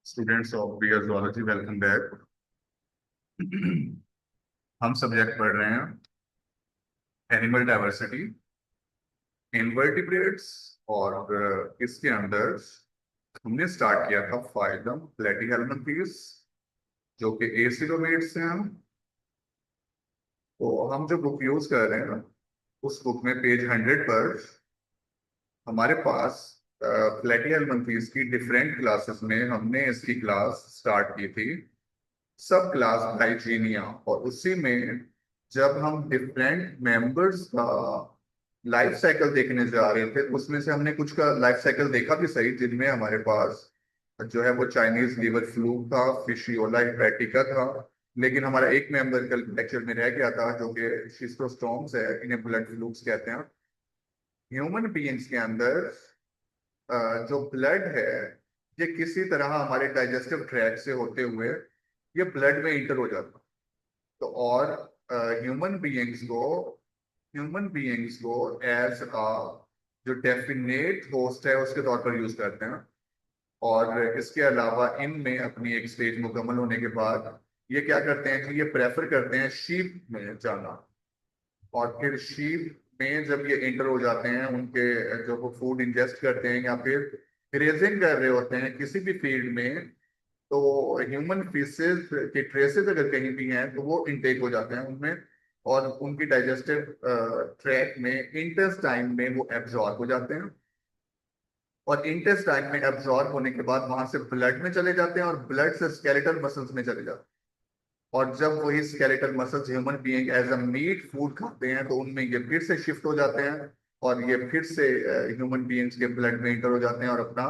Students of BS zoology, welcome back. हम subject पढ़ रहे हैं एनिमल डाइवर्सिटी, इनवर्टिब्रेट्स। और इसके अंदर हमने स्टार्ट किया था फाइलम प्लेटीहेल्मिन्थेस, जो कि एसिलोमेट्स हैं। तो हम जो बुक यूज कर रहे हैं उस बुक में पेज 100 पर हमारे पास प्लेटीहेल्मिन्थेस की डिफरेंट क्लासेस में हमने इसकी क्लास स्टार्ट की थी, सब क्लास हाइजीनिया। और उसी में जब हम डिफरेंट मेंबर्स का लाइफ साइकिल देखने जा रहे थे, उसमें से हमने कुछ का लाइफ साइकिल देखा भी सही, जिनमें हमारे पास जो है वो चाइनीज लिवर फ्लू था, फिशियोला हेपेटिका था। लेकिन हमारा एक मेंबर कल लेक्चर में रह गया था, जो कि शिस्टोस्टोम्स है, इन्हें ब्लड फ्लूक्स कहते हैं। ह्यूमन बीइंग्स के अंदर जो ब्लड है, ये किसी तरह हमारे डाइजेस्टिव ट्रैक्ट से होते हुए ये ब्लड में इंटर हो जाता है। तो और ह्यूमन बीइंग्स को एज अ जो डेफिनेट होस्ट है उसके तौर पर यूज करते हैं। और इसके अलावा इनमें अपनी एक स्टेज मुकम्मल होने के बाद ये क्या करते हैं कि ये प्रेफर करते हैं शीप में जाना। और फिर शीप में जब ये इंटर हो जाते हैं, उनके जो वो फूड इंजेस्ट करते हैं या फिर ग्रेजिंग कर रहे होते हैं किसी भी फील्ड में, तो ह्यूमन फीसेस के ट्रेसेस अगर कहीं भी हैं तो वो इनटेक हो जाते हैं उनमें। और उनकी डाइजेस्टिव ट्रैक में, इंटेस्टाइन में वो एब्जॉर्ब हो जाते हैं। और इंटेस्टाइन में एब्जॉर्ब होने के बाद वहां से ब्लड में चले जाते हैं और ब्लड से स्केलेटल मसल्स में चले जाते हैं। और जब वही skeletal muscles human being as a meat food खाते हैं तो उनमें ये फिर से शिफ्ट हो जाते हैं और ये फिर से ह्यूमन बीइंग्स के ब्लड में इंटर हो जाते हैं। और अपना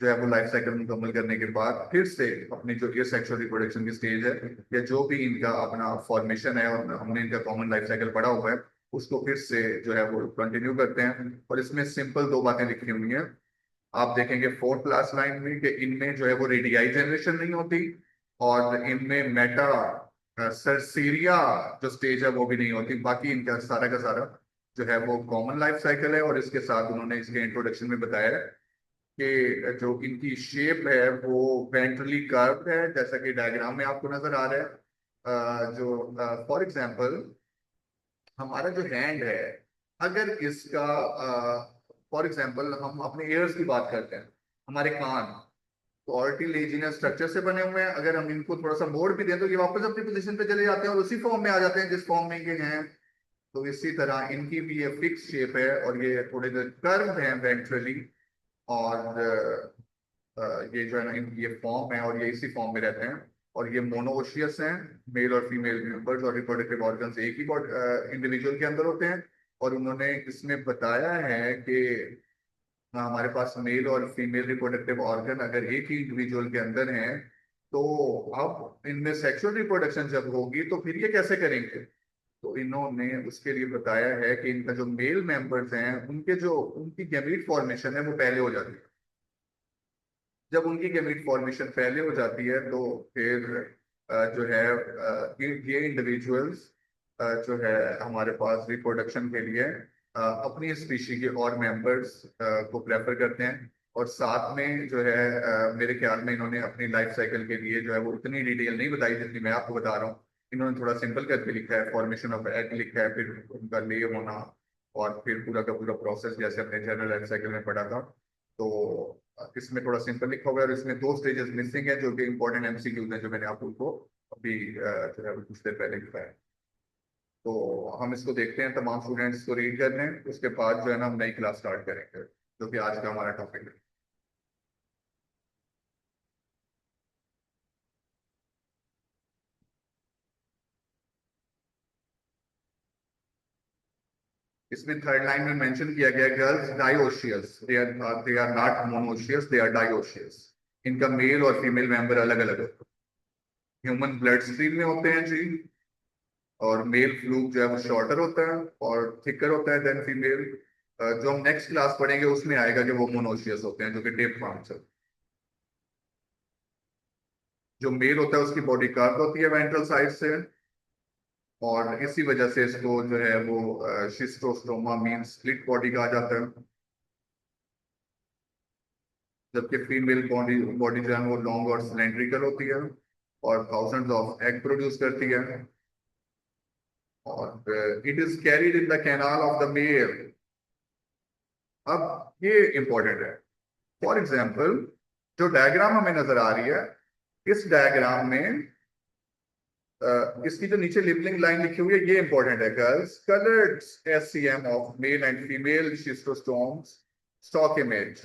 जो है वो लाइफ साइकिल मुकम्मल करने के बाद फिर से अपनी जो ये सेक्सुअल रिप्रोडक्शन की स्टेज है या जो भी इनका अपना फॉर्मेशन है, और हमने इनका कॉमन लाइफ साइकिल पढ़ा हुआ है, उसको फिर से जो है वो कंटिन्यू करते हैं। और इसमें सिंपल दो बातें लिखी हुई हैं। आप देखेंगे फोर्थ क्लास लाइन में कि इनमें जो है वो रेडियाई जनरेशन नहीं होती, और इनमें मेटा सरसीरिया जो स्टेज है वो भी नहीं होती। बाकी इनका सारा का सारा जो है वो कॉमन लाइफ साइकिल है। और इसके साथ उन्होंने इसके इंट्रोडक्शन में बताया है कि जो इनकी शेप है वो वेंट्रली कर्व्ड है, जैसा कि डायग्राम में आपको नजर आ रहा है। जो फॉर एग्जांपल हमारा जो हैंड है, अगर इसका फॉर एग्जांपल हम अपने एयर्स की बात करते हैं, हमारे कान तो ऑर्टिलेजिनस स्ट्रक्चर से बने हुए हैं। अगर हम इनको थोड़ा सा मोड़ भी दें तो ये वापस अपनी पोजीशन पे चले जाते हैं और उसी फॉर्म में आ जाते हैं जिस फॉर्म में ये हैं। तो इसी तरह इनकी भी ये फिक्स शेप है और ये थोड़े से कर्व हैं वेंट्रली। और ये जो है ना, इनकी ये फॉर्म है और ये इसी फॉर्म में रहते हैं। और ये मोनोओशियस हैं, मेल और फीमेल मेंबर्स और रिप्रोडक्टिव ऑर्गन्स एक ही इंडिविजुअल के अंदर होते हैं। और उन्होंने इसमें बताया है कि हमारे पास मेल और फीमेल रिप्रोडक्टिव ऑर्गन अगर एक ही इंडिविजुअल के अंदर हैं, तो अब इनमें सेक्सुअल रिप्रोडक्शन जब होगी तो फिर ये कैसे करेंगे। तो इन्होंने उसके लिए बताया है कि इनका जो मेल मेंबर्स हैं उनके जो उनकी गैमीट फॉर्मेशन है वो पहले हो जाती है। जब उनकी गैमीट फॉर्मेशन पहले हो जाती है तो फिर जो है ये इंडिविजुअल्स जो है हमारे पास रिप्रोडक्शन के लिए अपनी स्पीशी के और मेंबर्स को प्रेफर करते हैं। और साथ में जो है मेरे ख्याल में इन्होंने अपनी लाइफ साइकिल के लिए जो है वो उतनी डिटेल नहीं बताई जितनी मैं आपको बता रहा हूँ। इन्होंने थोड़ा सिंपल करके लिखा है, फॉर्मेशन ऑफ एग लिखा है, फिर उनका ले होना और फिर पूरा का पूरा प्रोसेस जैसे हमने जनरल लाइफ साइकिल में पढ़ा था। तो इसमें थोड़ा सिंपल लिखा हुआ है और इसमें दो स्टेजेस मिसिंग है जो कि इंपॉर्टेंट एमसीक्यूज हैं, जो मैंने आपको अभी जो है कुछ देर पहले बताया। तो हम इसको देखते हैं, तमाम स्टूडेंट्स को रीड कर लें, उसके बाद जो है ना हम नई क्लास स्टार्ट करेंगे, जो कि आज का हमारा टॉपिक है। इसमें थर्ड लाइन में मेंशन किया गया, girls dioecious, they are not monoecious, they are dioecious. इनका मेल और फीमेल मेंबर अलग अलग है। ह्यूमन ब्लड स्ट्रीम में होते हैं जी। और मेल फ्लूक जो है वो शॉर्टर होता है और थिकर होता है देन फीमेल। जो हम नेक्स्ट क्लास पढ़ेंगे उसमें आएगा कि वो मोनोशियस होते हैं, जो कि टेप फॉर्म से। जो मेल होता है उसकी बॉडी कर्व होती है वेंट्रल साइड से, और इसी वजह से इसको जो है वो शिस्टोस्टोमा मीन स्प्लिट बॉडी कहा जाता है। जबकि फीमेल बॉडी बॉडी जो है वो लॉन्ग और सिलेंड्रिकल होती है और थाउजेंड्स ऑफ एग प्रोड्यूस करती है। और it is carried in the canal of the male. अब ये इंपॉर्टेंट है। फॉर एग्जाम्पल, जो डायग्राम हमें नजर आ रही है, इस डायग्राम में इसकी जो नीचे लेबलिंग लाइन लिखी हुई है ये इंपॉर्टेंट है girls. Coloured SCM of male and female schistosomes stock image.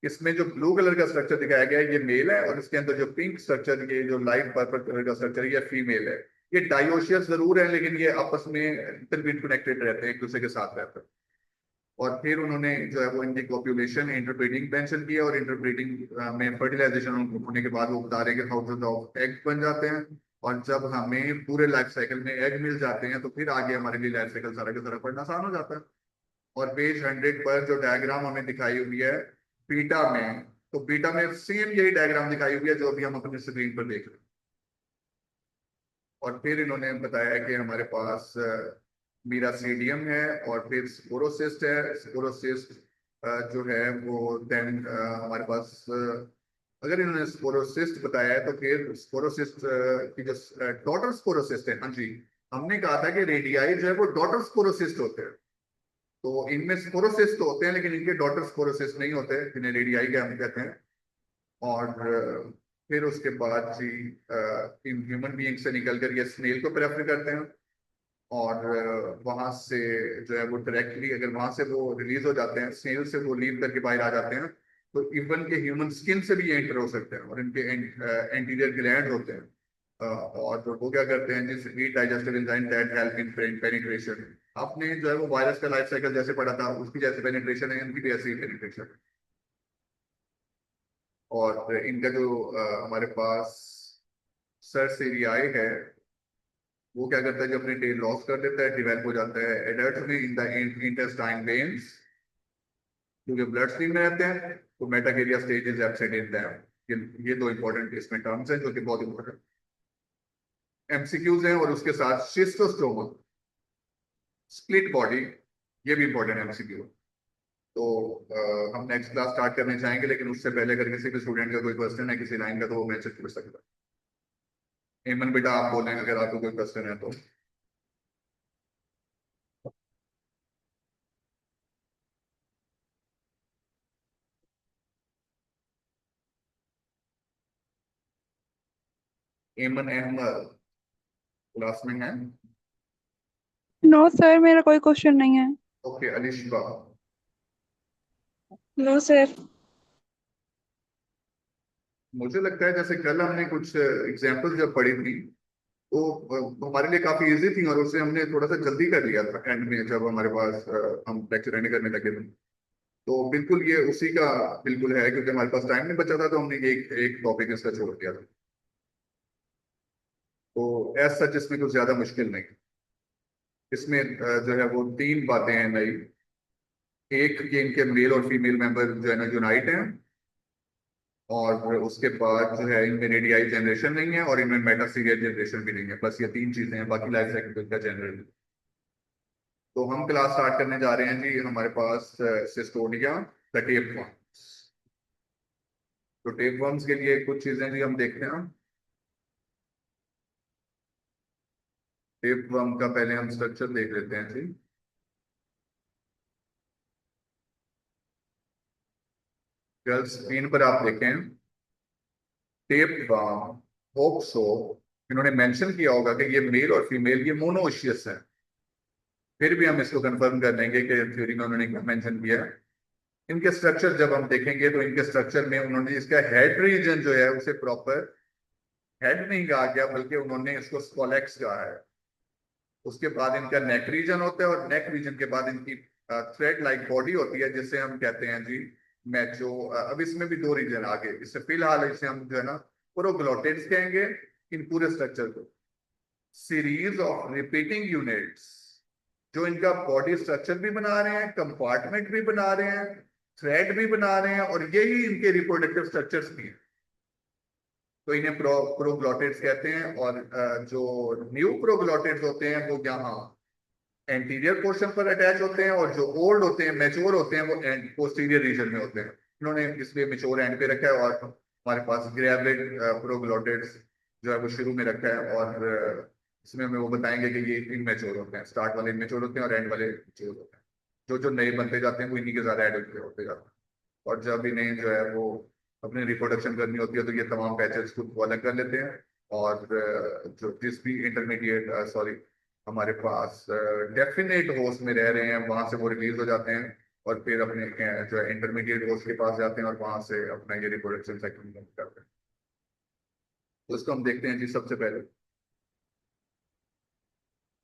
इसमें जो ब्लू कलर का स्ट्रक्चर दिखाया गया है ये मेल है, और इसके अंदर जो पिंक स्ट्रक्चर, ये जो लाइट पर्पल कलर का स्ट्रक्चर है ये फीमेल है। ये डायोशियस जरूर है, लेकिन ये आपस में इंटरकनेक्टेड रहते हैं, एक दूसरे के साथ रहते हैं। और फिर उन्होंने जो है वो इनकी पॉपुलेशन इंटरब्रीडिंग मेंशन किया, और इंटरब्रीडिंग में फर्टिलाइजेशन होने के बाद वो बता रहे हैं कि थाउजेंड ऑफ एग बन जाते हैं। और जब हमें पूरे लाइफ साइकिल में एग मिल जाते हैं तो फिर आगे हमारे लिए लाइफ साइकिल सारा का सारा पढ़ना आसान हो जाता है। और पेज 100 पर जो डायग्राम हमें दिखाई हुई है बीटा में, तो बीटा में सेम यही डायग्राम दिखाई हुई है जो अभी हम अपनी स्क्रीन पर देख रहे हैं। और फिर इन्होंने बताया कि हमारे पास मीरासीडियम है, और फिर स्पोरोसिस्ट है। स्पोरोसिस्ट जो है वो देन हमारे पास अगर इन्होंने स्पोरोसिस्ट बताया है तो फिर स्पोरोसिस्ट की जो डॉटर स्पोरोसिस्ट है, हाँ जी, हमने कहा था कि रेडियाई जो है वो डॉटर स्पोरोसिस्ट होते हैं। तो इनमें स्पोरोसिस्ट तो होते हैं, लेकिन इनके डॉटर स्पोरोसिस्ट नहीं होते, जिन्हें रेडियाई के हम कहते हैं। और फिर उसके बाद जी इन ह्यूमन बीइंग से निकलकर ये स्नेल को प्रेफर करते हैं। और वहां से जो है वो डायरेक्टली अगर वहां से वो रिलीज हो जाते हैं, स्नेल से वो लीव करके बाहर आ जाते हैं, तो इवन के ह्यूमन स्किन से भी ये एंटर हो सकते हैं। और इनके एंटीरियर ग्लैंड होते हैं। और वो क्या करते हैं, जिस ईट digestive enzyme that help in penetration. आपने जो है वो वायरस का लाइफ साइकिल जैसे पढ़ा था, उसकी जैसे पेनिट्रेशन है, इनकी भी ऐसी पेनिट्रेशन है। और इनका जो हमारे पास सर्सेरियाई है, वो क्या करता है, जो अपने टेल लॉस कर देता है, डिवेल्प हो जाता है एडल्ट में इन द इंटेस्टाइन वेन्स, क्योंकि ब्लड स्ट्रीम में रहते हैं। तो metacercaria stage is absent in them. ये दो इंपॉर्टेंट इसमें टर्म्स हैं जो कि बहुत इंपॉर्टेंट एमसीक्यूज हैं। और उसके साथ शिस्टोस्टोमा, स्प्लिट बॉडी, ये भी इंपॉर्टेंट एमसीक्यू। तो हम नेक्स्ट क्लास स्टार्ट करने चाहेंगे, लेकिन उससे पहले अगर किसी भी स्टूडेंट का कोई क्वेश्चन है किसी लाइन का, तो वो मेरे से पूछ सकता है। हेमन बेटा आप बोलें अगर आपको कोई क्वेश्चन है तो। एमन अहमद क्लास में है? नो सर, मेरा कोई क्वेश्चन नहीं है। ओके, अलिशबा। No sir. मुझे लगता है जैसे कल हमने कुछ एग्जांपल्स जब पढ़ी थी, तो हमारे लिए काफी इजी थी, और उसे हमने थोड़ा सा जल्दी कर लिया था एंड में, जब हमारे पास हम लेक्चर एंड करने लगे थे। तो बिल्कुल ये उसी का बिल्कुल है, क्योंकि हमारे पास टाइम नहीं बचा था, तो हमने एक एक टॉपिक इसका छोड़ दिया था। तो एज सच इसमें कुछ ज्यादा मुश्किल नहीं। इसमें जो है वो तीन बातें हैं नई। एक कि इनके मेल और फीमेल मेंबर जो है ना यूनाइट हैं, और उसके बाद जो है इनमें रेडियाई जनरेशन नहीं है, और इनमें मेटासीरियल जनरेशन भी नहीं है। बस ये तीन चीजें हैं, बाकी लाइफ साइकिल का जनरल। तो हम क्लास स्टार्ट करने जा रहे हैं जी। हमारे पास सिस्टोडिया, द टेप वर्म्स। तो टेप वर्म्स के लिए कुछ चीजें जी हम देखते हैं। टेप वर्म का पहले हम स्ट्रक्चर देख लेते हैं जी। गर्ल्स स्क्रीन पर आप देखें, टेप वर्म, होप्सो, इन्होंने मेंशन किया होगा कि ये मेल और फीमेल ये मोनोशियस है। फिर भी हम इसको कंफर्म कर लेंगे कि थ्योरी में उन्होंने क्या मेंशन किया है। इनके स्ट्रक्चर जब हम देखेंगे तो इनके स्ट्रक्चर में उन्होंने इसका हेड रीजन जो है उसे प्रॉपर हेड नहीं कहा गया, बल्कि उन्होंने इसको स्कोलेक्स कहा है। उसके बाद इनका नेक रीजन होता है, और नेक रीजन के बाद इनकी थ्रेड लाइक बॉडी होती है, जिसे हम कहते हैं जी मैचो। अब इसमें भी दो रीजन आ गए, इससे फिलहाल इसे हम जो है ना प्रोग्लोटिड्स कहेंगे इन पूरे स्ट्रक्चर को। सीरीज ऑफ रिपीटिंग यूनिट्स जो इनका बॉडी स्ट्रक्चर भी बना रहे हैं, कंपार्टमेंट भी बना रहे हैं, थ्रेड भी बना रहे हैं, और यही इनके रिप्रोडक्टिव स्ट्रक्चर्स भी हैं। तो इन्हें प्रोग्लोटिड्स कहते हैं। और जो न्यू प्रोग्लोटिड्स होते हैं वो यहाँ एंटीरियर पोर्शन पर अटैच होते हैं, और जो ओल्ड होते हैं, मैच्योर होते हैं, वो पोस्टीरियर रीजन में होते हैं। इन्होंने इसलिए मेच्योर एंड पे रखा है, और हमारे पास ग्रेविड प्रोग्लोटिड्स जो है वो शुरू में रखा है। और इसमें हमें वो बताएंगे कि ये इमेच्योर होते हैं, स्टार्ट वाले इमेच्योर होते हैं और एंड वाले मेच्योर होते हैं। जो जो नए बनते जाते हैं वो इन्हीं के ज्यादा एडल्ट होते जाते हैं। और जब इन्हें जो है वो अपनी रिप्रोडक्शन करनी होती है तो ये तमाम पैचेस खुद को अलग कर लेते हैं, और जो जिस भी इंटरमीडिएट सॉरी हमारे पास डेफिनेट होस्ट में रह रहे हैं वहां से वो रिलीज हो जाते हैं, और फिर अपने जो है इंटरमीडिएट होस्ट के पास जाते हैं और वहां से अपना ये रिप्रोडक्शन साइकिल करते हैं। तो इसको हम देखते हैं जी। सबसे पहले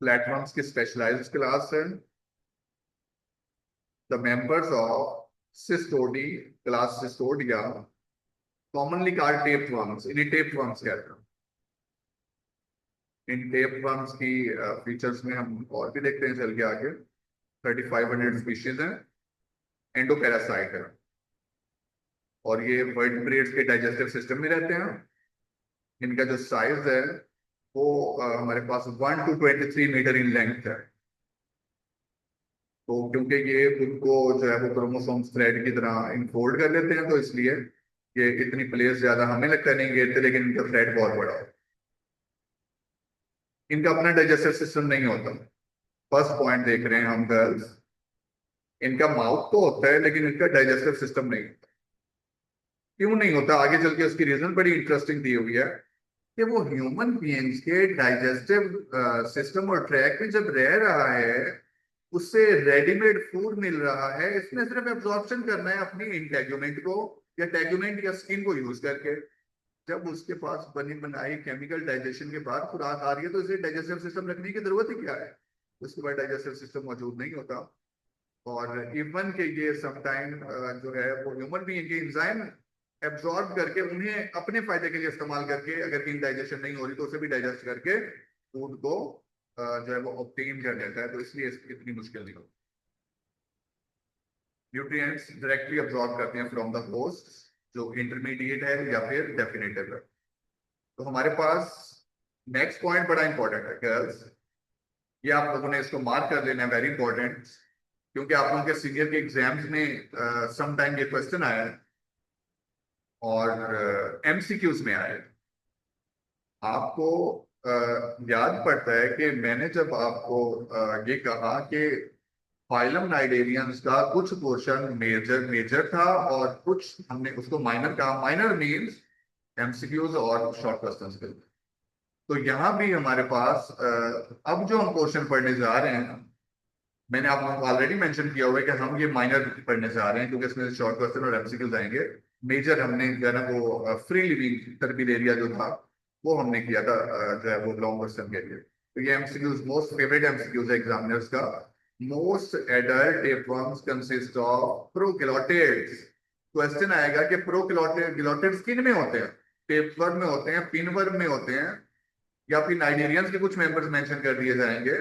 प्लेटफॉर्म्स की स्पेशलाइज्ड क्लास है। The members of cestoda class cestodea commonly called tapeworms, इन्हें टेपवर्म्स कहते हैं। इन टेपवर्म्स की फीचर्स में हम और भी देखते हैं चल के आगे। 3500 स्पीशीज हैं, एंडोपैरासाइट है, और ये वर्टिब्रेट्स के डाइजेस्टिव सिस्टम में रहते हैं। इनका जो साइज है वो हमारे पास 1 to 23 मीटर इन लेंथ है। तो क्योंकि ये उनको जो है वो क्रोमोसोम्स थ्रेड की तरह इनफोल्ड कर लेते हैं, तो इसलिए ये इतनी प्लेस ज्यादा हमें लगता नहीं घेरते, लेकिन इनका थ्रेड बहुत बड़ा है। इनका अपना डाइजेस्टिव सिस्टम नहीं होता। फर्स्ट पॉइंट देख रहे हैं हम गर्ल्स, इनका माउथ तो होता है लेकिन इनका डाइजेस्टिव सिस्टम नहीं होता। क्यों नहीं होता, आगे चल के उसकी रीजन बड़ी इंटरेस्टिंग दी हुई है कि वो ह्यूमन बीइंग्स के डाइजेस्टिव सिस्टम और ट्रैक में जब रह रहा है, उससे रेडीमेड फूड मिल रहा है, इसने सिर्फ एब्जॉर्प्शन करना है अपनी इंटेगुमेंट को या टेगुमेंट या स्किन को यूज करके। जब उसके पास बनी बनाई केमिकल डाइजेशन के बाद खुराक आ रही है तो इसे डाइजेस्टिव सिस्टम रखने की जरूरत ही क्या है। उसके बाद डाइजेस्टिव सिस्टम मौजूद नहीं होता। और इवन के ये समटाइम जो है वो ह्यूमन बीइंग के एंजाइम एब्जॉर्ब करके उन्हें अपने फायदे के लिए इस्तेमाल करके, अगर कहीं डाइजेशन नहीं हो रही तो उसे भी डाइजेस्ट करके फूड को जो है वो ऑब्टेन कर लेता है। तो इसलिए इतनी मुश्किल नहीं होती। न्यूट्रिएंट्स डायरेक्टली अब्जॉर्ब करते हैं फ्रॉम द होस्ट, जो इंटरमीडिएट है या फिर डेफिनेटिव है। तो हमारे पास नेक्स्ट पॉइंट बड़ा इंपॉर्टेंट है गर्ल्स, ये आप लोगों ने इसको मार्क कर लेना है, वेरी इंपॉर्टेंट, क्योंकि आप लोगों के सीनियर के एग्जाम्स में सम टाइम ये क्वेश्चन आया है और एमसीक्यूज में आया है। आपको याद पड़ता है कि मैंने जब आपको ये कहा कि फाइलम नाइडेरियंस का कुछ पोर्शन मेजर मेजर था और कुछ हमने उसको माइनर कहा। माइनर मीन्स एमसीक्यूज और शॉर्ट क्वेश्चंस के। तो यहाँ भी हमारे पास अब जो हम क्वेश्चन पढ़ने जा रहे हैं, मैंने आप लोगों को ऑलरेडी मेंशन किया हुआ है कि हम ये माइनर पढ़ने जा रहे हैं क्योंकि इसमें शॉर्ट क्वेश्चन और एमसीक्यूज आएंगे। मेजर हमने जो है ना वो फ्री लिविंग टर्बिल एरिया जो था वो हमने किया था जो है वो लॉन्ग क्वेश्चन के लिए। तो ये एमसीक्यूज मोस्ट फेवरेट एमसीक्यूज है एग्जामिनर्स का। Most adult tapeworms consist of prokaryotes. Question आएगा कि प्रोकैरियोट्स किन में होते हैं, टेपवर्म में होते हैं, पिनवर्म में होते हैं, या फिर नाइजीरियंस के कुछ मेंबर्स मेंशन कर दिए जाएंगे,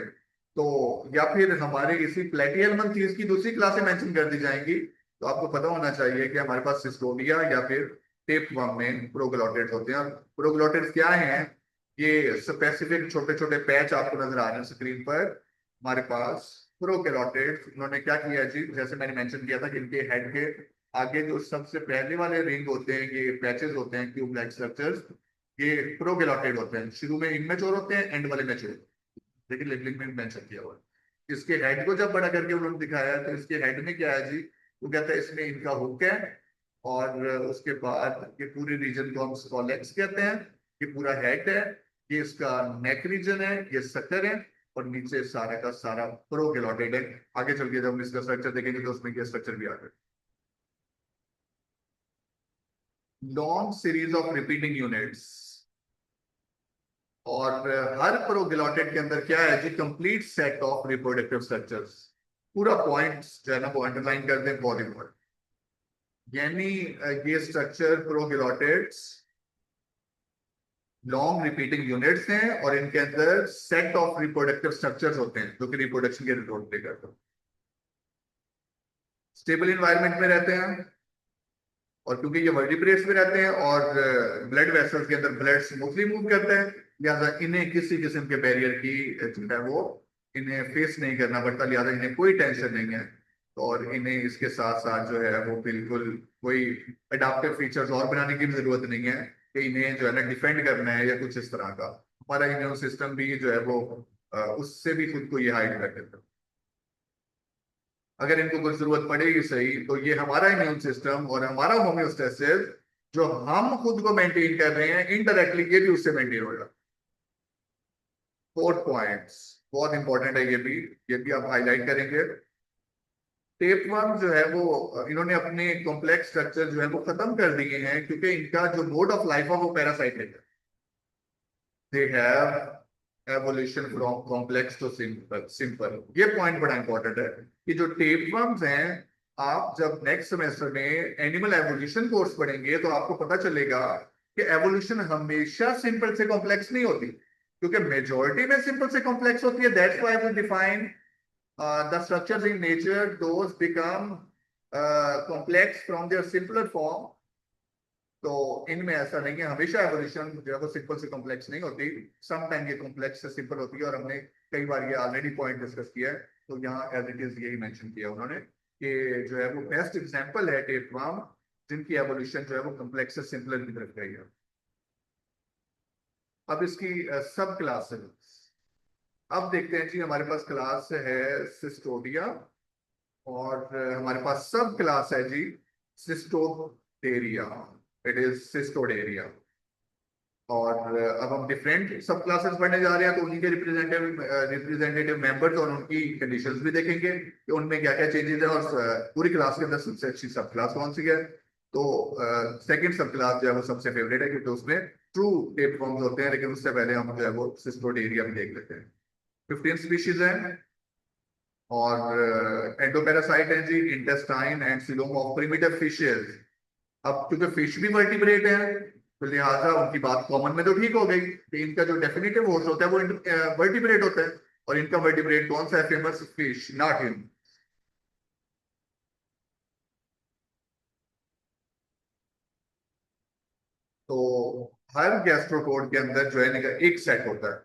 तो या फिर हमारे इसी प्लेटिहेल्मिन्थेस की दूसरी क्लासें मेंशन कर दी जाएंगी। तो आपको पता होना चाहिए कि हमारे पास सिस्टोडिया या फिर टेपवर्म में प्रोग्लोटिड्स होते हैं। प्रोग्लोटिड्स क्या हैं, ये स्पेसिफिक छोटे छोटे पैच आपको नजर आ रहे हैं स्क्रीन पर। हमारे पास प्रोकैरियोट्स, उन्होंने क्या किया जी, जैसे मैंने मेंशन किया था कि इनके हेड के आगे जो सबसे पहले वाले रिंग होते हैं, ये पैचेस होते हैं, क्यूब लाइक स्ट्रक्चर्स, ये प्रोकैरियोटिड होते हैं। शुरू में इमेच्योर होते हैं, एंड वाले मैच्योर। देखिए लेबलिंग में मेंशन किया हुआ है। इसके हेड को जब बड़ा करके उन्होंने दिखाया तो इसके हेड में क्या है जी, वो कहता है इसमें इनका हुक है, और उसके बाद ये पूरे रीजन को हम स्कॉलेक्स कहते हैं। ये पूरा हेड है, ये इसका नेक रीजन है, ये सक्कर है, और नीचे सारा का सारा प्रोकैरियोटिड है। आगे चल के जब हम इसका स्ट्रक्चर देखेंगे तो उसमें ये स्ट्रक्चर भी आ गया। Long series of repeating units, और हर प्रोग्लोटिड के अंदर क्या है जी, complete set of reproductive structures. पूरा पॉइंट जो है ना वो अंडरलाइन कर दें, बहुत इंपॉर्टेंट। यानी ये structure proglottids long repeating units हैं, और इनके अंदर सेट ऑफ रिप्रोडक्टिव स्ट्रक्चर्स होते हैं जो कि रिप्रोडक्शन के रोल प्ले करते हैं। स्टेबल इन्वायरमेंट में रहते हैं, और क्योंकि ये वर्टिब्रेट्स में रहते हैं और ब्लड वेसल्स के अंदर ब्लड स्मूथली मूव करता है, लिहाजा इन्हें किसी किस्म के बैरियर की जो है वो इन्हें फेस नहीं करना पड़ता, लिहाजा इन्हें कोई टेंशन नहीं है। और इन्हें इसके साथ साथ जो है वो बिल्कुल कोई अडाप्टिव फीचर्स और बनाने की भी जरूरत नहीं है कि इन्हें जो है ना डिफेंड करना है या कुछ इस तरह का। हमारा इम्यून सिस्टम भी जो है वो उससे भी खुद को ये हाइड कर देता है। अगर इनको कुछ जरूरत पड़ेगी सही, तो ये हमारा इम्यून सिस्टम और हमारा होम्योस्टेसिस जो हम खुद को मेंटेन कर रहे हैं, इनडायरेक्टली ये भी उससे मेंटेन होगा। 4 पॉइंट्स बहुत इंपॉर्टेंट है, ये भी आप हाईलाइट करेंगे। टेपवर्म जो है वो इन्होंने अपने कॉम्प्लेक्स स्ट्रक्चर जो है वो खत्म कर दिए हैं, क्योंकि इनका जो मोड ऑफ लाइफ है वो पैरासाइटिक है। They have evolution from complex to simple simple. ये पॉइंट बड़ा इंपॉर्टेंट है कि जो टेपवर्म्स हैं, आप जब नेक्स्ट सेमेस्टर में एनिमल एवोल्यूशन कोर्स पढ़ेंगे तो आपको पता चलेगा कि एवोल्यूशन हमेशा सिंपल से कॉम्प्लेक्स नहीं होती, क्योंकि मेजोरिटी में सिंपल से कॉम्प्लेक्स होती है। That's why we define the structures in nature, those become complex from their simpler form. तो इनमें ऐसा नहीं है, हमेशा एवोल्यूशन जो है वो सिंपल से कॉम्प्लेक्स नहीं होती। सम टाइम ये कॉम्प्लेक्स से सिंपल होती है, और हमने कई बार ये ऑलरेडी पॉइंट डिस्कस किया है। तो यहाँ एज इट इज यही मेंशन किया उन्होंने कि जो है वो बेस्ट एग्जांपल है टेपवर्म, जिनकी एवोल्यूशन जो है वो कॉम्प्लेक्स से सिंपलर की तरफ गई है। अब इसकी सब क्लासेस अब देखते हैं जी। हमारे पास क्लास है सिस्टोडिया, और हमारे पास सब क्लास है जी सिस्टोडेरिया। It is सिस्टोडेरिया। और अब हम डिफरेंट सब क्लासेस पढ़ने जा रहे हैं, तो उन्हीं के रिप्रेजेंटेटिव मेंबर्स और उनकी कंडीशंस भी देखेंगे कि उनमें क्या क्या चेंजेस है, और पूरी क्लास के अंदर सबसे अच्छी सब क्लास कौन सी है। तो सेकंड सब क्लास जो है वो सबसे फेवरेट है, क्योंकि उसमें ट्रू टेप फॉर्म्स होते हैं। लेकिन उससे पहले हम जो है वो सिस्टोडेरिया भी देख लेते हैं। 15 स्पीशीज हैं, और एंडोपैरासाइट है जी, intestine and coelom of primitive fishes. अब क्योंकि फिश भी वर्टिब्रेट है, तो लिहाजा उनकी बात कॉमन में तो ठीक हो गई कि इनका जो डेफिनेटिव होस्ट होता है वो वर्टिब्रेट होता है। और इनका वर्टिब्रेट कौन सा है? Famous fish, not him. तो हर गैस्ट्रोपोड के अंदर जो है इनका एक सेट होता है,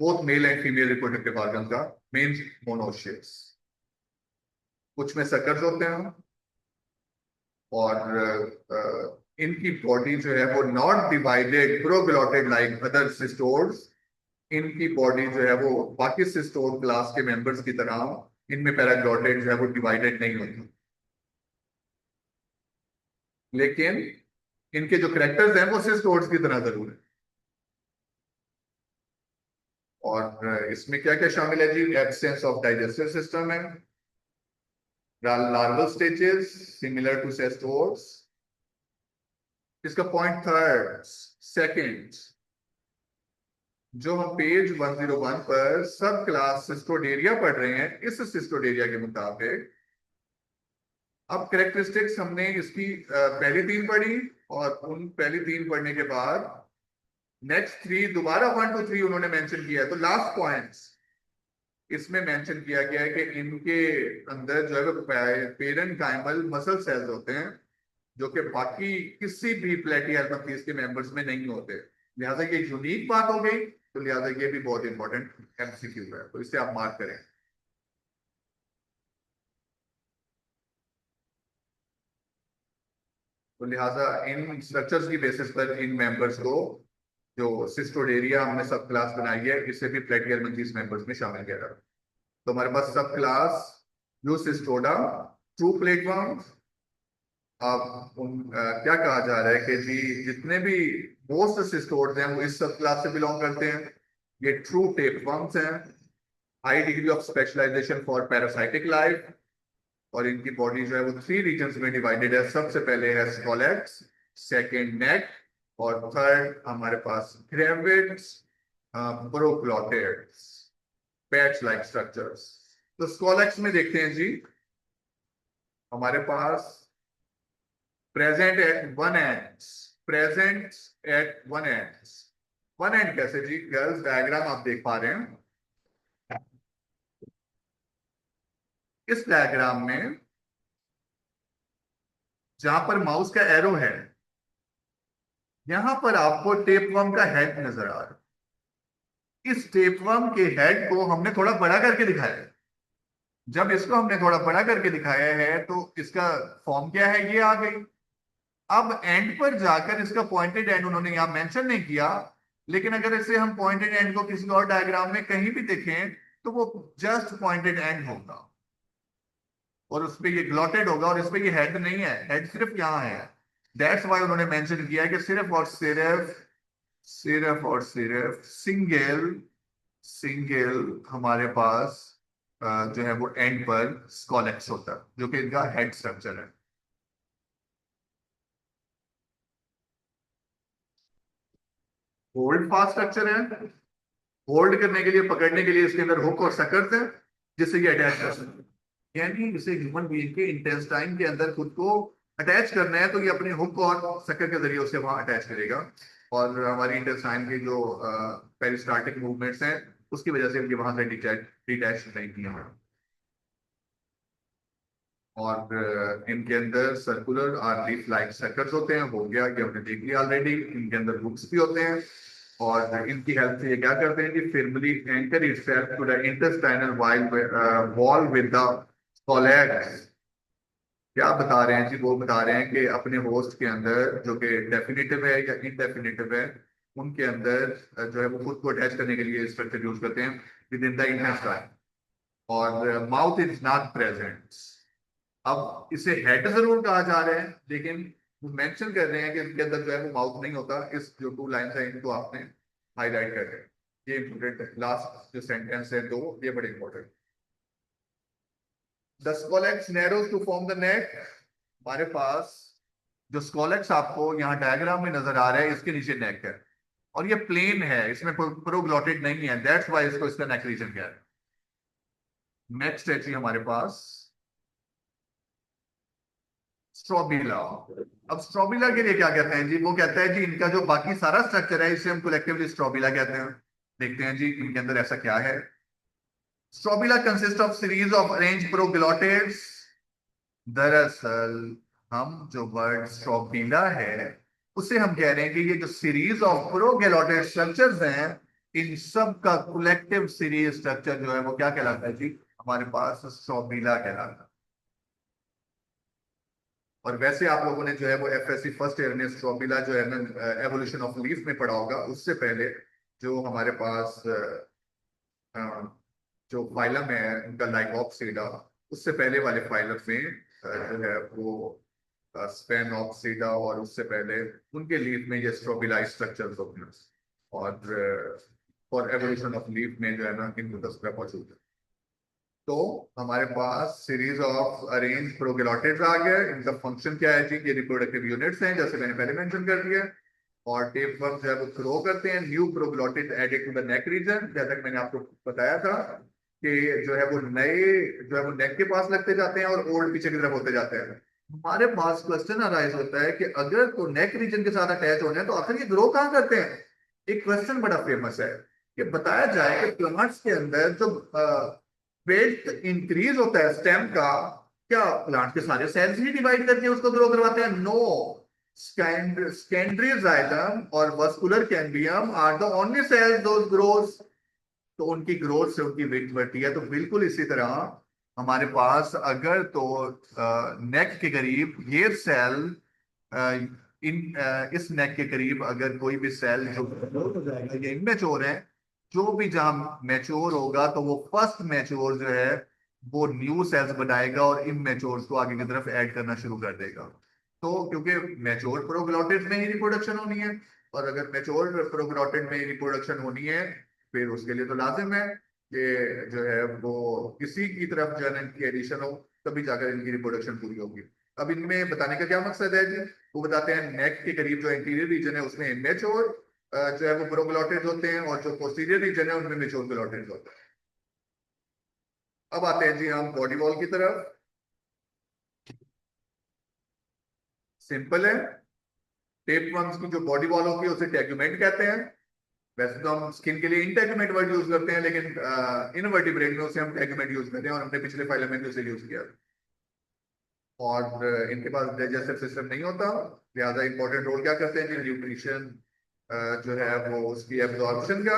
both male and female reproductive organ का, मींस मोनोशियस। कुछ में सकर्स होते हैं, और इनकी बॉडी जो है वो not divided proglottid like other cestodes. इनकी बॉडी जो है वो बाकी सिस्टोड क्लास के मेंबर्स की तरह इनमें पैराग्लॉटेड जो है वो डिवाइडेड नहीं होती। लेकिन इनके जो करेक्टर्स हैं वो सिस्टोड्स की तरह जरूर है। और इसमें क्या क्या शामिल है जी? एब्सेंस ऑफ डाइजेस्टिव सिस्टम है, लार्वल स्टेजेस सिमिलर टू सेस्टोड्स। इसका पॉइंट थर्ड सेकंड, जो हम पेज 101 पर सब क्लास सिस्टोडेरिया पढ़ रहे हैं, इस सिस्टोडेरिया के मुताबिक अब करेक्टरिस्टिक्स हमने इसकी पहली 3 पढ़ी, और उन पहली 3 पढ़ने के बाद नेक्स्ट 3 दोबारा 1 to 3 उन्होंने मेंशन किया है। तो लास्ट पॉइंट्स इसमें मेंशन किया गया है कि इनके अंदर जो है पेरेन्काइमल मसल सेल्स होते हैं, जो कि बाकी किसी भी प्लेटिहेल्मिन्थेस के मेंबर्स में नहीं होते। लिहाजा ये यूनिक बात हो गई, तो लिहाजा ये भी बहुत इंपॉर्टेंट एमसीक्यू है, तो इसे आप मार्क करें। तो लिहाजा इन स्ट्रक्चर्स की बेसिस पर इन मेंबर्स को, जो सिस्टोडेरिया हमने सब क्लास बनाई है, इसे भी प्लेटिहेल्मिन्थेस मेंबर्स में शामिल किया था। तो हमारे पास सब क्लास यूसिस्टोडा, ट्रू प्लेटवर्म। अब क्या कहा जा रहा है कि जी जितने भी मोस्ट सिस्टोड्स हैं वो इस सब क्लास से बिलोंग करते हैं। ये ट्रू टेपवर्म्स हैं, high degree of specialisation for parasitic life. और इनकी बॉडी जो है वो 3 रीजन्स में डिवाइडेड है। सबसे पहले है स्कोलेक्स, सेकंड नेक, और थर्ड हमारे पास gravids, proglottids, patch like structures. तो स्कोलेक्स में देखते हैं जी, हमारे पास present at one end, present at one end. One end कैसे जी? गर्ल्स डायग्राम आप देख पा रहे हैं। इस डायग्राम में जहां पर माउस का एरो है, यहां पर आपको टेपवर्म का हेड नजर आ रहा है। इस टेपवर्म के हेड को हमने थोड़ा बड़ा करके दिखाया है। जब इसको हमने थोड़ा बड़ा करके दिखाया है तो इसका फॉर्म क्या है, ये आ गई। अब एंड पर जाकर इसका पॉइंटेड एंड उन्होंने यहां मेंशन नहीं किया, लेकिन अगर इसे हम पॉइंटेड एंड को किसी और डायग्राम में कहीं भी देखें तो वो जस्ट पॉइंटेड एंड होगा, और उस पे ये ग्लॉटेड होगा, और इस पे ये हेड नहीं है, हेड सिर्फ यहाँ है। दैट्स वाई उन्होंने मेंशन किया है कि सिर्फ और सिर्फ सिंगल सिंगल हमारे पास जो है वो एंड पर स्कॉलेक्स होता है, जो कि इनका हेड स्ट्रक्चर है। होल्ड फास्ट स्ट्रक्चर है, होल्ड करने के लिए, पकड़ने के लिए इसके अंदर हुक और सकर्स है, जिससे ये अटैच कर सकते हैं। यानी इसे ह्यूमन बीइंग के इंटेस्टाइन के अंदर खुद को अटैच करना है तो ये अपने हुक और सकर के जरिए उसे वहां अटैच करेगा, और हमारी इंटेस्टाइन की जो पेरिस्टाल्टिक मूवमेंट्स हैं उसकी वजह से ये वहां से डिटैच नहीं किया है। और इनके अंदर circular or leaf like circles होते हैं, हो गया कि हमने देख लिया ऑलरेडी। इनके अंदर हुक्स भी होते हैं, और इनकी हेल्प से ये क्या करते हैं कि firmly anchor itself to the intestinal wall with the scolex. क्या बता रहे हैं जी, वो बता रहे हैं कि अपने होस्ट के अंदर जो कि डेफिनेटिव है या इनडेफिनेटिव है, उनके अंदर जो है वो खुद को अटैच करने के लिए स्ट्रक्चर यूज करते हैं विद इन द इंटेस्टाइन, और माउथ इज नॉट प्रेजेंट। अब इसे हेड जरूर कहा जा रहा है, लेकिन वो मेंशन कर रहे हैं कि इसके अंदर जो है वो माउथ नहीं होता। इस जो टू लाइंस है इनको आपने हाईलाइट कर रहे हैं, ये इंपोर्टेंट है। लास्ट जो सेंटेंस है दो, ये बड़े important. The scolex narrows to form the neck. हमारे पास जो स्कॉलेक्स आपको यहाँ डायग्राम में नजर आ रहा है, इसके नीचे नेक है, और ये प्लेन है, इसमें कोई प्रोग्लॉटेड नहीं है, दैट्स वाई इसको इसका नेक रीजन क्या है। नेक्स्ट है जी हमारे पास स्ट्रोबिला। अब स्ट्रोबिला के लिए क्या कहते हैं जी, वो कहता है जी इनका जो बाकी सारा स्ट्रक्चर है इसे हम कलेक्टिवली स्ट्रोबिला कहते हैं। देखते हैं जी इनके अंदर ऐसा क्या है। Strobila consist of series of arrange proglottids. दरअसल हम जो वर्ड स्ट्रोबिला है उसे हम कह रहे हैं कि ये जो सीरीज ऑफ प्रोग्लोटिड स्ट्रक्चर्स हैं, इन सब का कलेक्टिव सीरीज स्ट्रक्चर जो है वो क्या कहलाता है जी, हमारे पास स्ट्रोबिला कहलाता है। और वैसे आप लोगों ने जो है वो एफएससी फर्स्ट ईयर में स्ट्रोबिला जो है ना एवोल्यूशन ऑफ लीफ में पढ़ा होगा। उससे पहले जो हमारे पास अ, जो फाइलम है उनका लाइकॉप्सीडा, उससे पहले वाले फाइलम में जो है वो स्पेनॉप्सीडा, और उससे पहले उनके लीफ में ये स्ट्रोबिलाई स्ट्रक्चर होते हैं। और फॉर एवोल्यूशन ऑफ लीफ में जो है ना इनको तस्वीर मौजूद है। तो हमारे पास सीरीज ऑफ अरेंज प्रोगैलोटिड्स आ गया। इनका फंक्शन क्या है जी, ये रिप्रोडक्टिव यूनिट्स हैं जैसे मैंने पहले मेंशन कर दिया। और टेप वर्म जो है वो थ्रो करते हैं new proglottid added to the neck region, जैसा कि मैंने आपको बताया था कि जो है वो नए जो है वो नेक के पास लगते जाते हैं और ओल्ड पीछे की तरफ होते जाते हैं। हमारे पास क्वेश्चन अराइज होता है कि अगर तो नेक रीजन के साथ अटैच होने हैं तो आखिर ये ग्रो कहाँ करते हैं। एक क्वेश्चन बड़ा फेमस है कि बताया जाए कि प्लांट्स के अंदर जो वेट इंक्रीज होता है स्टेम का, क्या प्लांट के सारे सेल्स ही डिवाइड करके उसको ग्रो करवाते हैं? नो। सेकेंडरी जाइलम और vascular cambium are the only cells those grows. तो उनकी ग्रोथ से उनकी वेट बढ़ती है। तो बिल्कुल इसी तरह हमारे पास अगर तो नेक के करीब ये सेल इस नेक के करीब अगर कोई भी सेल जो ग्रोथ हो जाएगा, ये इमेच्योर है, जो भी जहां मैच्योर होगा तो वो फर्स्ट मैच्योर जो है वो न्यू सेल्स बनाएगा और इमेच्योर को आगे की तरफ ऐड करना शुरू कर देगा। तो क्योंकि मैच्योर प्रोग्लोटिड में ही रिप्रोडक्शन होनी है, और अगर मैच्योर प्रोग्लोटिड में ही रिप्रोडक्शन होनी है फिर उसके लिए तो लाजिम है कि जो है वो किसी की तरफ जो है ना इनकी एडिशन हो, तभी जाकर इनकी रिप्रोडक्शन पूरी होगी। अब इनमें बताने का क्या मकसद है जी, वो बताते हैं नेक के करीब जो इंटीरियर रीजन है उसमें इमेच्योर जो है वो प्रोग्लोटिड होते हैं, और जो पोस्टीरियर रीजन है उनमें मेच्योर ग्लोटिड होते हैं। अब आते हैं जी हम बॉडी वॉल की तरफ। सिंपल है, टेप वर्म्स की जो बॉडी वॉल होती है उसे टेगुमेंट कहते हैं। वैसे तो हम स्किन के लिए इंटेगुमेंट वर्ड यूज करते हैं, लेकिन इनवर्टिब्रेट में उसे हम टेगुमेंट यूज करते हैं, और हमने पिछले फाइल में भी उसे यूज किया। और इनके पास डाइजेस्टिव सिस्टम नहीं होता, लिहाजा इंपॉर्टेंट रोल क्या करते हैं कि न्यूट्रिशन जो है वो उसकी एब्जॉर्प्शन का,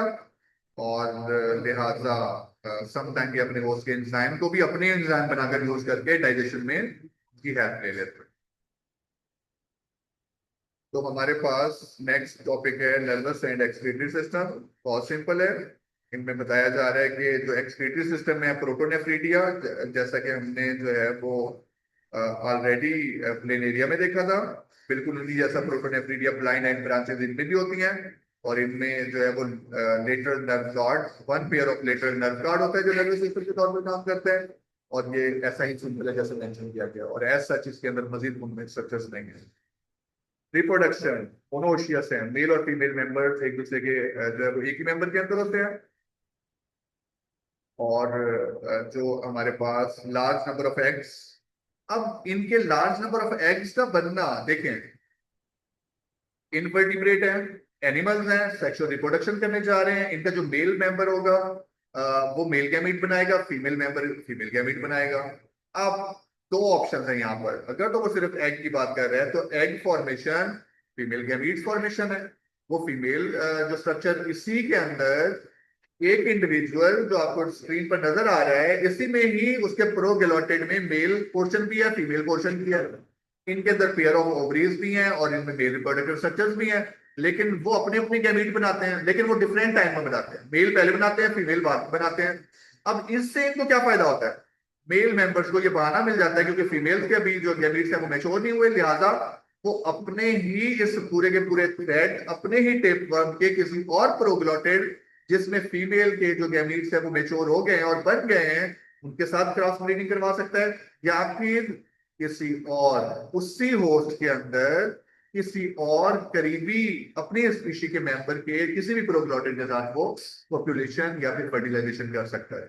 और लिहाजा सम टाइम ये अपने होस्ट के एंजाइम को भी अपने एंजाइम बनाकर यूज करके डाइजेशन में की हेल्प ले लेते हैं। तो हमारे पास नेक्स्ट टॉपिक है नर्वस एंड एक्सक्रीटरी सिस्टम। बहुत सिंपल है। इनमें बताया जा रहा है कि जो एक्सक्रीटरी सिस्टम है प्रोटोनेफ्रिटिया, जैसा कि हमने जो है वो ऑलरेडी प्लेन एरिया में देखा था, बिल्कुल उन्हीं जैसा प्रोटोनेफ्रिटिया ब्लाइंड एंड ब्रांचेस इनमें भी होती हैं। और इनमें जो है वो lateral nerve guard, one pair of lateral nerve guard होता है जो नर्वस सिस्टम के तौर पर काम करते हैं। और ये ऐसा ही सिंपल है जैसे मेंशन किया गया, और एज सच इसके अंदर मजीद स्ट्रक्चर्स नहीं है। रिप्रोडक्शन मोनोशियस है, मेल और फीमेल मेंबर्स एक दूसरे के जो है वो एक ही मेंबर के अंदर होते हैं। और जो हमारे पास लार्ज नंबर ऑफ एग्स, अब इनके लार्ज नंबर ऑफ एग्स का बनना देखें, इनवर्टिब्रेट है, एनिमल्स हैं, सेक्सुअल रिप्रोडक्शन करने जा रहे हैं। इनका जो मेल मेंबर होगा वो मेल गैमीट बनाएगा, फीमेल मेंबर फीमेल गैमीट बनाएगा। अब दो ऑप्शन है यहाँ पर, अगर तो वो सिर्फ एग की बात कर रहे हैं तो egg formation female gamete formation है। वो फीमेल जो स्ट्रक्चर इसी के अंदर एक इंडिविजुअल जो आपको स्क्रीन पर नजर आ रहा है, इसी में ही उसके प्रोगैलोटेड में मेल पोर्शन भी है, फीमेल पोर्शन भी है। इनके अंदर पेयर ऑफ ओवरीज भी हैं और इनमें मेल रिप्रोडक्टिव स्ट्रक्चर्स भी हैं। लेकिन वो अपने अपने गैमीट बनाते हैं, लेकिन वो डिफरेंट टाइम में बनाते हैं। मेल पहले बनाते हैं, फीमेल बाद में बनाते हैं। अब इससे इनको क्या फायदा होता है? मेल मेंबर्स को ये बहाना मिल जाता है क्योंकि फीमेल्स के अभी जो गैमीट्स हैं वो मैच्योर नहीं हुए, लिहाजा वो अपने ही इस पूरे के पूरे थ्रेड अपने ही टेप वर्म के किसी और प्रोग्लोटेड जिसमें फीमेल के जो गैमीट्स हैं वो मैच्योर हो गए हैं और बन गए हैं, उनके साथ क्रॉस ब्रीडिंग करवा सकता है। या फिर किसी और उसी होस्ट के अंदर किसी और करीबी अपनी स्पीशी के मेंबर के किसी भी प्रोग्लोटेड के साथ वो पॉपुलेशन या फिर फर्टिलाइजेशन कर सकता है।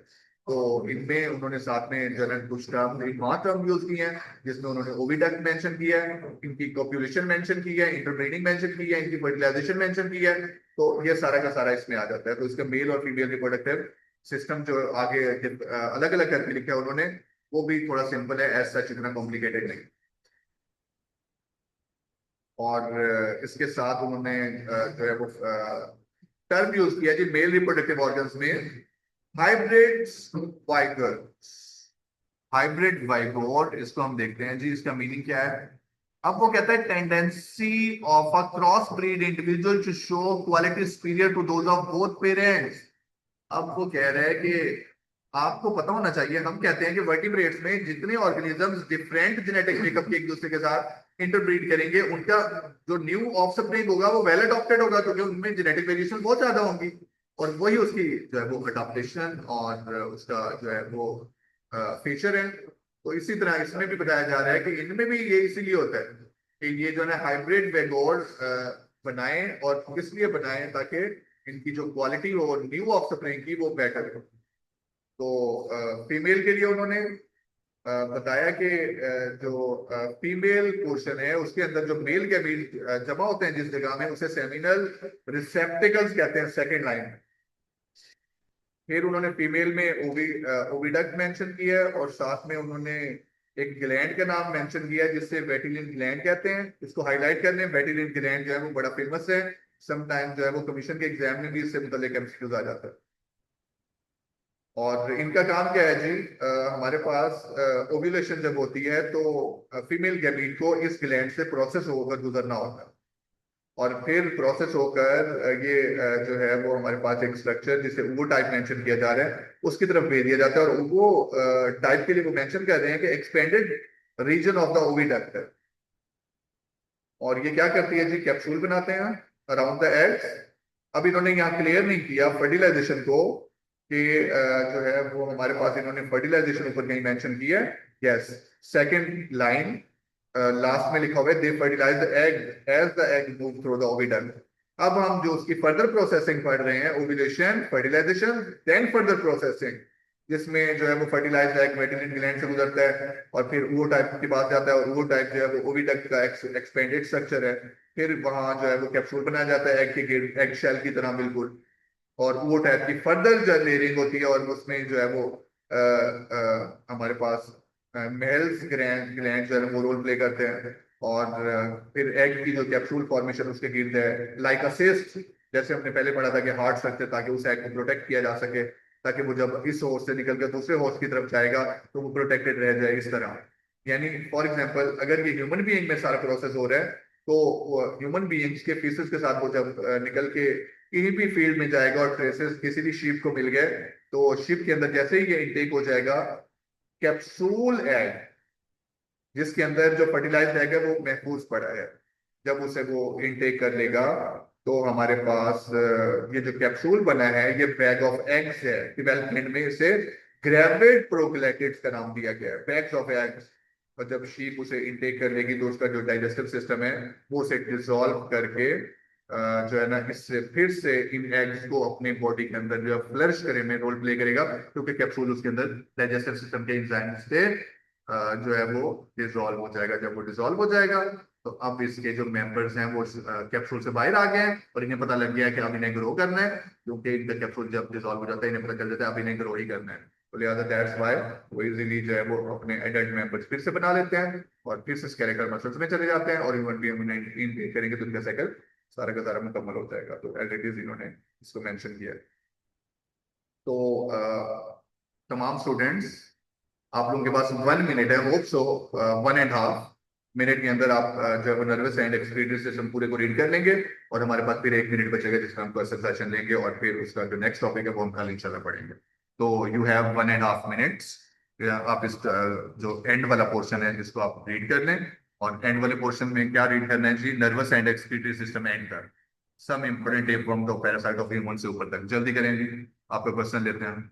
तो इनमें उन्होंने साथ में जो है कुछ टर्म टर्म यूज किए हैं, जिसमें उन्होंने ओविडक्ट मेंशन किया है, इनकी कॉपुलेशन मेंशन की है, इंटरब्रीडिंग मेंशन की है, इनकी फर्टिलाइजेशन मेंशन की है। तो ये सारा का सारा इसमें आ जाता है। तो इसका मेल और फीमेल रिप्रोडक्टिव सिस्टम जो आगे अलग अलग करके लिखा है उन्होंने, वो भी थोड़ा सिंपल है, एज सच इतना कॉम्प्लिकेटेड नहीं। और इसके साथ उन्होंने जो है वो टर्म यूज किया जी मेल रिप्रोडक्टिव ऑर्गन्स में हाइब्रिड वाइगर्स। हाइब्रिड वाइगोट, इसको हम देखते हैं जी, इसका मीनिंग क्या है। अब वो कहता है tendency of a cross breed individual to show quality superior to those of both parents. अब वो कह रहे हैं कि आपको पता होना चाहिए, हम कहते हैं कि वर्टिब्रेट्स में जितने ऑर्गेनिजम्स डिफरेंट जेनेटिक मेकअप के एक दूसरे के साथ इंटरब्रीड करेंगे, उनका जो न्यू ऑफस्प्रिंग होगा वो वेल अडॉप्टेड होगा, क्योंकि उनमें जेनेटिक वेरिएशन बहुत ज्यादा होंगी। और वही उसकी जो है वो अडॉप्टेशन और उसका जो है वो फीचर है। तो इसी तरह इसमें भी बताया जा रहा है कि इनमें भी ये इसीलिए होता है कि ये जो है हाइब्रिड वेगोर बनाएं, और किस लिए बनाएं, ताकि इनकी जो क्वालिटी हो न्यू ऑफस्प्रिंग की वो बेटर हो। तो फीमेल के लिए उन्होंने बताया कि जो फीमेल पोर्शन है उसके अंदर जो मेल गैमीट जमा होते हैं जिस जगह में, उसे सेमिनल रिसेप्टिकल्स कहते हैं, सेकेंड लाइन में। फिर उन्होंने फीमेल में ओविडक्ट मेंशन किया है, और साथ में उन्होंने एक ग्लैंड का नाम मेंशन किया है जिससे वेटिलिन ग्लैंड कहते हैं। इसको हाईलाइट करने, वेटिलिन ग्लैंड जो है वो बड़ा फेमस है। समटाइम जो है वो कमीशन के एग्जाम में भी इससे मुतालिक एमसीक्यूज आ जाता है। और इनका काम क्या है जी, हमारे पास ओव्यूलेशन जब होती है तो फीमेल गैमीट को इस ग्लैंड से प्रोसेस होकर गुजरना होता है, और फिर प्रोसेस होकर ये जो है वो हमारे पास एक स्ट्रक्चर जिसे वो टाइप मेंशन किया जा रहा है उसकी तरफ भेज दिया जाता है। और वो टाइप के लिए वो मेंशन कर रहे हैं कि expanded region of the oviduct है। और ये क्या करती है जी, कैप्सूल बनाते हैं अराउंड द एग्स। अब इन्होंने यहाँ क्लियर नहीं किया फर्टिलाइजेशन को कि जो है वो हमारे पास इन्होंने फर्टिलाइजेशन ऊपर कहीं मेंशन किया है। यस, सेकंड लाइन लास्ट में लिखा हुआ है, they fertilize the egg as the egg move through the oviduct. अब हम जो उसकी फर्दर प्रोसेसिंग पढ़ रहे हैं, ovulation, fertilization, then further processing, जिसमें जो है वो फर्टिलाइज्ड एग वेटिलिन ग्लैंड से गुजरता है और फिर वो टाइप की बात जाता है, और वो टाइप जो है वो ओविडक्ट का एक्सपेंडेड स्ट्रक्चर है। फिर वहां जो है वो कैप्सूल बनाया जाता है एग के एग शेल की तरह बिल्कुल, और वो टाइप की फर्दर जो लेयरिंग होती है, और उसमें जो है वो हमारे पास मेल्स ग्लैंड जो है वो रोल प्ले करते हैं। और फिर एग की जो कैप्सूल फॉर्मेशन उसके गिर्द है, लाइक अ सिस्ट, जैसे हमने पहले पढ़ा था कि हार्ट स्ट्रक्चर, ताकि उस एग को प्रोटेक्ट किया जा सके। ताकि वो जब इस होस्ट से निकल कर दूसरे होस्ट की तरफ जाएगा तो वो प्रोटेक्टेड रह जाए इस तरह। यानी फॉर एग्जांपल अगर ये ह्यूमन बीइंग में सारा प्रोसेस हो रहा है तो ह्यूमन बीइंग्स के फीसेस के साथ वो जब निकल के कहीं भी फील्ड में जाएगा और ट्रेसेस किसी भी शीप को मिल गए तो शिप के अंदर जैसे ही ये इनटेक हो जाएगा, कैप्सूल एग जिसके अंदर जो फर्टिलाइज्ड एग है वो महफूज पड़ा है, जब उसे वो इनटेक कर लेगा तो हमारे पास ये जो कैप्सूल बना है ये बैग ऑफ एग्स है। डेवलपमेंट में इसे ग्रेविड प्रोक्लेटिड्स का नाम दिया गया है, बैग्स ऑफ एग्स। और जब शीप उसे इनटेक कर लेगी तो उसका जो डाइजेस्टिव सिस्टम है वो उसे डिसॉल्व करके जो है ना इससे फिर से इन एग्स को अपने बॉडी के अंदर जो फ्लश करे में रोल प्ले करेगा, क्योंकि कैप्सूल उसके अंदर डाइजेस्टिव सिस्टम के एंजाइम से जो है वो डिसॉल्व हो जाएगा। जब वो डिसॉल्व हो जाएगा तो अब इसके जो मेंबर्स हैं वो कैप्सूल से बाहर आ गए हैं और इन्हें पता लग गया है कि अब इन्हें ग्रो करना है, क्योंकि इनका कैप्सूल जब डिसॉल्व हो जाता है इन्हें पता चल जाता है अब इन्हें ग्रो ही करना है। तो लिहाजा दैट्स वाई वो इजीली जो है वो अपने एडल्ट मेंबर्स फिर से बना लेते हैं और फिर से स्केलेटल मसल्स में चले जाते हैं और ह्यूमन बीइंग में इनटेक करेंगे तो इनका साइकिल सारा का सारा मुकम्मल हो जाएगा। तो एज इट इज इन्होंने इसको मेंशन किया है। तो तमाम स्टूडेंट्स आप लोगों के पास 1 मिनट है, होप सो 1.5 मिनट के अंदर आप जो है वो नर्वस एंड एक्सक्रीटरी सिस्टम पूरे को रीड कर लेंगे और हमारे पास फिर 1 मिनट बचेगा जिसमें हम क्वेश्चन सेशन लेंगे और फिर उसका जो नेक्स्ट टॉपिक है वो हम कल इंशाल्लाह पढ़ेंगे। तो यू हैव 1.5 मिनट्स। आप इस जो एंड वाला पोर्शन है इसको आप रीड कर लें। और एंड वाले पोर्शन में क्या रीड करना है जी? Nervous and excretory system and तक some important tape from the parasite of human से ऊपर तक। जल्दी करें जी, आपका क्वेश्चन लेते हैं।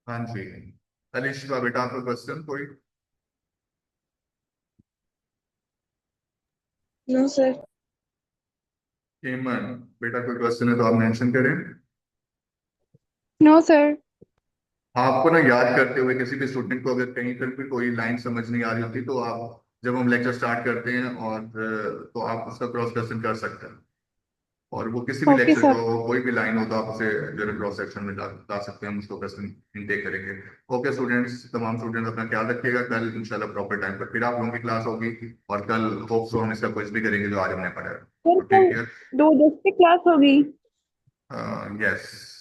हाँ जी, अलिशा बेटा आपका क्वेश्चन कोई? No sir. हेमन बेटा कोई क्वेश्चन है तो आप मेंशन करें। No sir. आपको ना याद करते हुए किसी भी स्टूडेंट को अगर कहीं पर भी कोई लाइन समझ नहीं आ रही होती तो आप जब हम लेक्चर स्टार्ट करते हैं और तो आप उसका क्रॉस क्वेश्चन कर सकते हैं। और वो किसी भी ओके लेक्चर सर। को कोई भी लाइन हो तो आप उसे जो है क्रॉस सेक्शन में ला सकते हैं, हम उसको क्वेश्चन इनटेक करेंगे। ओके स्टूडेंट्स, तमाम स्टूडेंट्स अपना ख्याल रखिएगा। कल इंशाल्लाह प्रॉपर टाइम पर फिर आप लोगों की क्लास होगी और कल होप सो हम इसका क्विज भी करेंगे जो आज हमने पढ़ा है। सर तो टेक कल केयर। 2 बजे से क्लास होगी। यस।